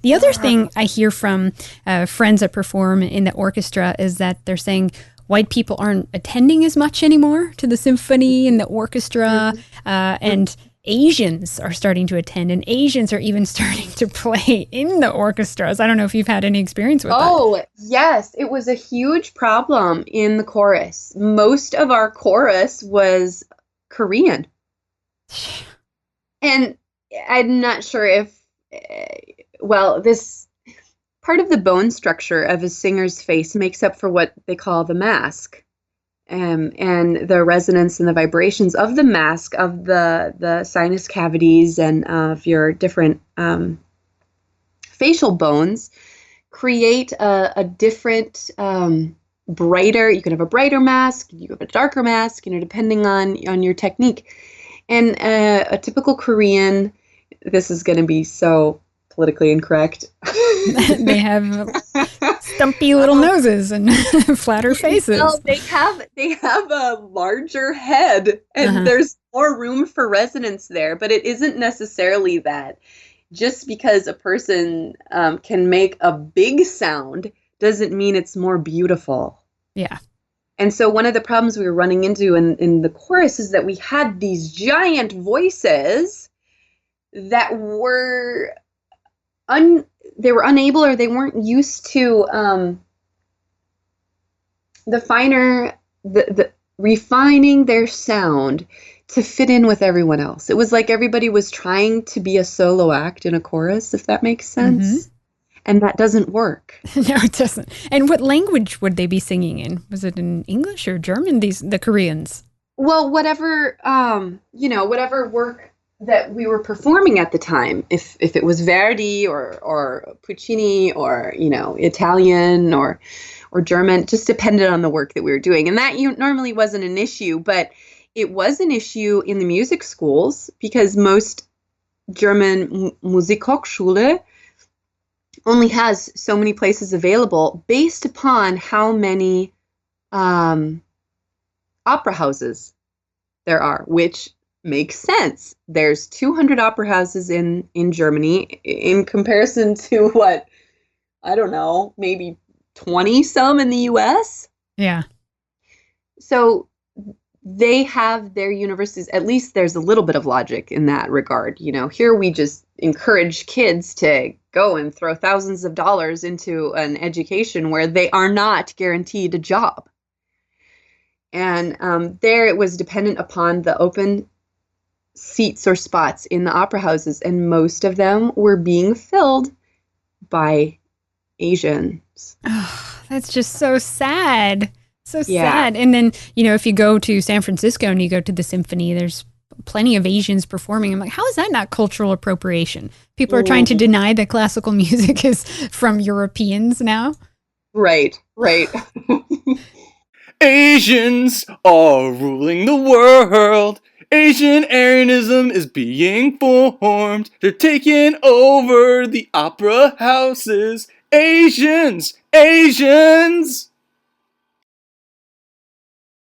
The other thing I hear from friends that perform in the orchestra is that they're saying white people aren't attending as much anymore to the symphony and the orchestra, and Asians are starting to attend, and Asians are even starting to play in the orchestras. I don't know if you've had any experience with that. Oh, yes. It was a huge problem in the chorus. Most of our chorus was Korean. And I'm not sure if, this part of the bone structure of a singer's face makes up for what they call the mask. And the resonance and the vibrations of the mask, of the sinus cavities and of your different facial bones create a different, brighter, you can have a brighter mask, you have a darker mask, depending on your technique. And a typical Korean, this is going to be so politically incorrect. They have stumpy little noses and flatter faces. Well, they have a larger head, and there's more room for resonance there. But it isn't necessarily that. Just because a person can make a big sound doesn't mean it's more beautiful. Yeah. And so one of the problems we were running into in the chorus is that we had these giant voices that were they were unable, or they weren't used to the refining their sound to fit in with everyone else. It was like everybody was trying to be a solo act in a chorus, if that makes sense. Mm-hmm. And that doesn't work. No, it doesn't. And what language would they be singing in? Was it in English or German, the Koreans? Well, whatever work that we were performing at the time, if it was Verdi or Puccini or, Italian or German, just depended on the work that we were doing. And that normally wasn't an issue, but it was an issue in the music schools because most German Musikhochschule only has so many places available based upon how many opera houses there are, which makes sense. There's 200 opera houses in Germany in comparison to what, I don't know, maybe 20 some in the US. Yeah. So they have their universities, at least there's a little bit of logic in that regard. Here we just encourage kids to go and throw thousands of dollars into an education where they are not guaranteed a job. And there it was dependent upon the open seats or spots in the opera houses, and most of them were being filled by Asians. Oh, that's just so sad. So sad. And then, if you go to San Francisco and you go to the symphony, there's plenty of Asians performing. I'm like, how is that not cultural appropriation? People are trying to deny that classical music is from Europeans now. Right. Asians are ruling the world. Asian-Aryanism is being formed. They're taking over the opera houses. Asians!